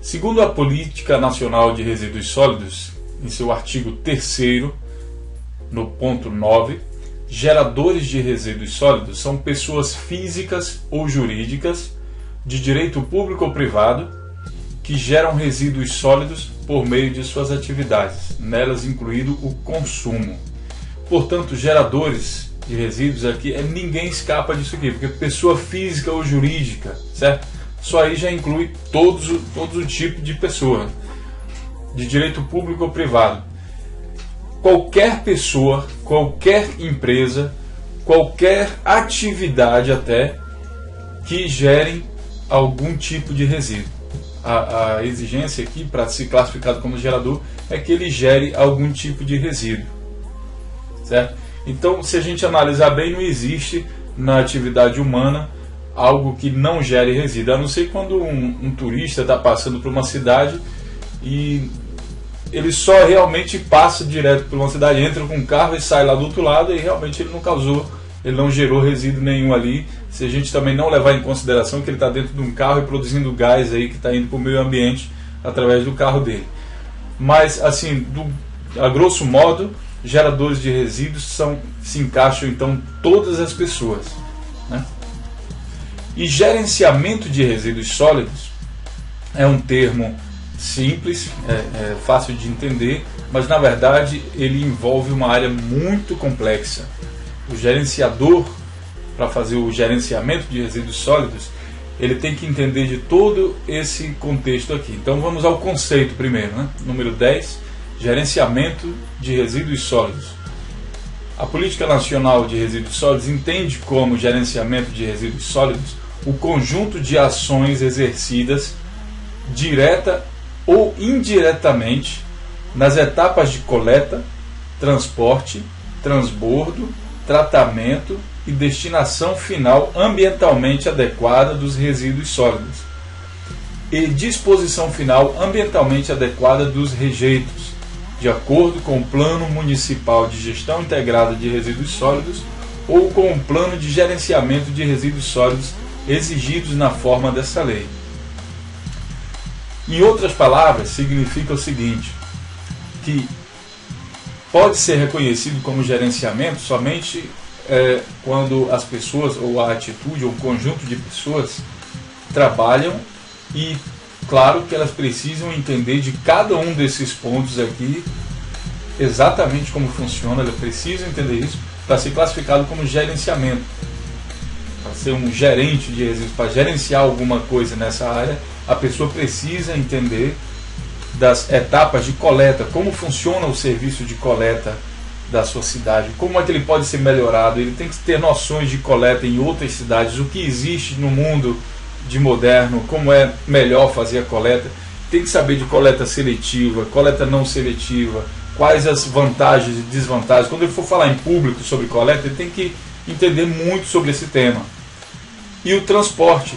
Segundo a Política Nacional de Resíduos Sólidos, em seu artigo 3º, no ponto 9, geradores de resíduos sólidos são pessoas físicas ou jurídicas, de direito público ou privado, que geram resíduos sólidos por meio de suas atividades, nelas incluído o consumo. Portanto, geradores de resíduos aqui, ninguém escapa disso aqui, porque pessoa física ou jurídica, certo? Só aí já inclui todos o tipo de pessoa, de direito público ou privado. Qualquer pessoa, qualquer empresa, qualquer atividade até, que gerem algum tipo de resíduo. A exigência aqui, para ser classificado como gerador, é que ele gere algum tipo de resíduo, certo? Então, se a gente analisar bem, não existe na atividade humana algo que não gere resíduo, a não ser quando um turista está passando por uma cidade e ele só realmente passa direto por uma cidade, entra com um carro e sai lá do outro lado, e realmente ele não causou, ele não gerou resíduo nenhum ali. Se a gente também não levar em consideração que ele está dentro de um carro e produzindo gás aí que está indo para o meio ambiente através do carro dele. Mas assim, a grosso modo, geradores de resíduos se encaixam então todas as pessoas, né? E gerenciamento de resíduos sólidos é um termo simples, fácil de entender, mas na verdade ele envolve uma área muito complexa. O gerenciador, para fazer o gerenciamento de resíduos sólidos, ele tem que entender de todo esse contexto aqui. Então vamos ao conceito primeiro, né? Número 10, gerenciamento de resíduos sólidos. A Política Nacional de Resíduos Sólidos entende como gerenciamento de resíduos sólidos o conjunto de ações exercidas direta ou indiretamente nas etapas de coleta, transporte, transbordo, tratamento e destinação final ambientalmente adequada dos resíduos sólidos e disposição final ambientalmente adequada dos rejeitos, de acordo com o Plano Municipal de Gestão Integrada de Resíduos Sólidos ou com o Plano de Gerenciamento de Resíduos Sólidos exigidos na forma dessa lei. Em outras palavras, significa o seguinte, que pode ser reconhecido como gerenciamento somente quando as pessoas, ou a atitude, ou o conjunto de pessoas trabalham e, claro, que elas precisam entender de cada um desses pontos aqui exatamente como funciona, elas precisam entender isso para ser classificado como gerenciamento. Para ser um gerente de resíduos, para gerenciar alguma coisa nessa área, a pessoa precisa entender das etapas de coleta, como funciona o serviço de coleta da sua cidade, como é que ele pode ser melhorado, ele tem que ter noções de coleta em outras cidades, o que existe no mundo de moderno, como é melhor fazer a coleta, tem que saber de coleta seletiva, coleta não seletiva, quais as vantagens e desvantagens. Quando ele for falar em público sobre coleta, ele tem que entender muito sobre esse tema. E o transporte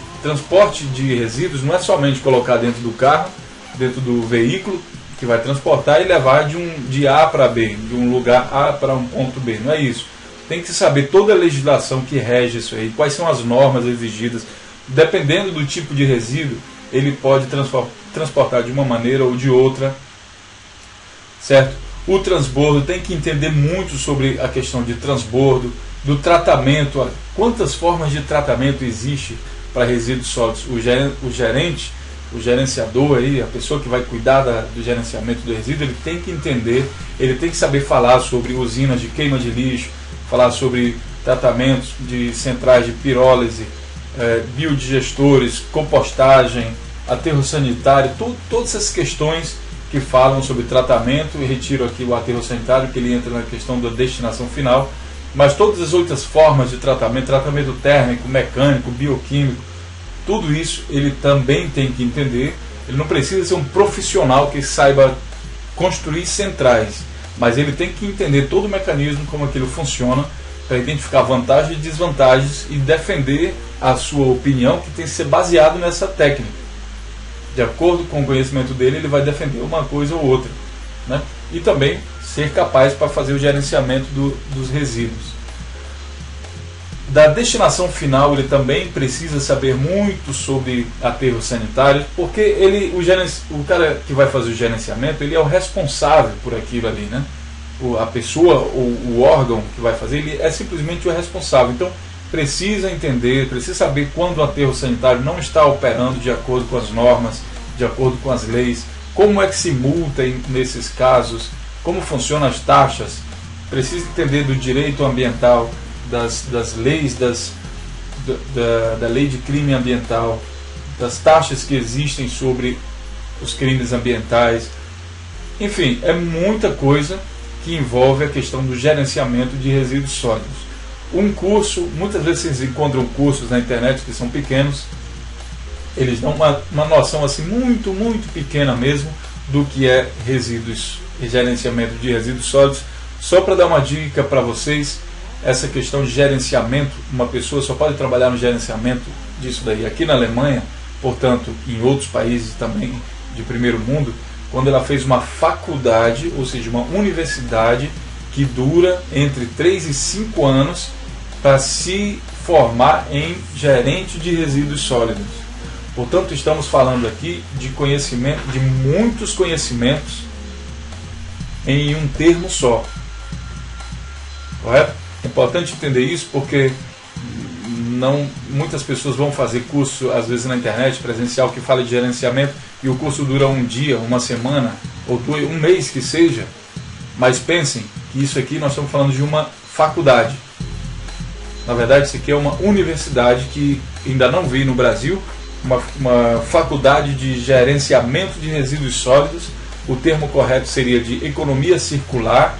de resíduos não é somente colocar dentro do carro, dentro do veículo que vai transportar e levar de A para B, de um lugar A para um ponto B, não é isso. Tem que saber toda a legislação que rege isso aí, quais são as normas exigidas. Dependendo do tipo de resíduo, ele pode transportar de uma maneira ou de outra, certo? O transbordo, tem que entender muito sobre a questão de transbordo, do tratamento, quantas formas de tratamento existe para resíduos sólidos. O gerente, o gerenciador, aí, a pessoa que vai cuidar do gerenciamento do resíduo, ele tem que entender, ele tem que saber falar sobre usinas de queima de lixo, falar sobre tratamentos de centrais de pirólise, biodigestores, compostagem, aterro sanitário, todas essas questões que falam sobre tratamento. E retiro aqui o aterro sanitário, que ele entra na questão da destinação final, mas todas as outras formas de tratamento térmico, mecânico, bioquímico, tudo isso ele também tem que entender. Ele não precisa ser um profissional que saiba construir centrais, mas ele tem que entender todo o mecanismo, como aquilo funciona, para identificar vantagens e desvantagens e defender a sua opinião, que tem que ser baseado nessa técnica. De acordo com o conhecimento dele, ele vai defender uma coisa ou outra, né? E também ser capaz para fazer o gerenciamento dos resíduos. Da destinação final, ele também precisa saber muito sobre aterros sanitários, porque o cara que vai fazer o gerenciamento, ele é o responsável por aquilo ali, né? A pessoa, o órgão que vai fazer, ele é simplesmente o responsável. Então, precisa entender, precisa saber quando o aterro sanitário não está operando de acordo com as normas, de acordo com as leis, como é que se multa nesses casos, como funcionam as taxas, precisa entender do direito ambiental, das leis, da lei de crime ambiental, das taxas que existem sobre os crimes ambientais. Enfim, é muita coisa que envolve a questão do gerenciamento de resíduos sólidos. Um curso, muitas vezes vocês encontram cursos na internet que são pequenos, eles dão uma noção assim muito, muito pequena mesmo do que é resíduos e gerenciamento de resíduos sólidos. Só para dar uma dica para vocês, essa questão de gerenciamento, uma pessoa só pode trabalhar no gerenciamento disso daí aqui na Alemanha, portanto em outros países também de primeiro mundo, quando ela fez uma faculdade, ou seja, uma universidade que dura entre 3 e 5 anos para se formar em gerente de resíduos sólidos. Portanto, estamos falando aqui de conhecimento, de muitos conhecimentos em um termo só. Correto? É importante entender isso porque muitas pessoas vão fazer curso, às vezes na internet, presencial, que fala de gerenciamento, e o curso dura um dia, uma semana, ou um mês que seja, mas pensem que isso aqui nós estamos falando de uma faculdade. Na verdade, isso aqui é uma universidade que ainda não vi no Brasil, uma faculdade de gerenciamento de resíduos sólidos. O termo correto seria de economia circular.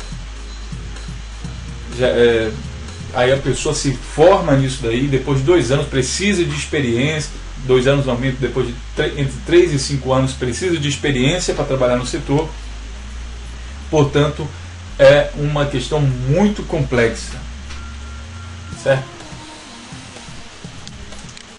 Aí a pessoa se forma nisso daí, depois de 2 anos precisa de experiência, 2 anos normalmente, depois de entre 3 e 5 anos precisa de experiência para trabalhar no setor. Portanto, é uma questão muito complexa, certo?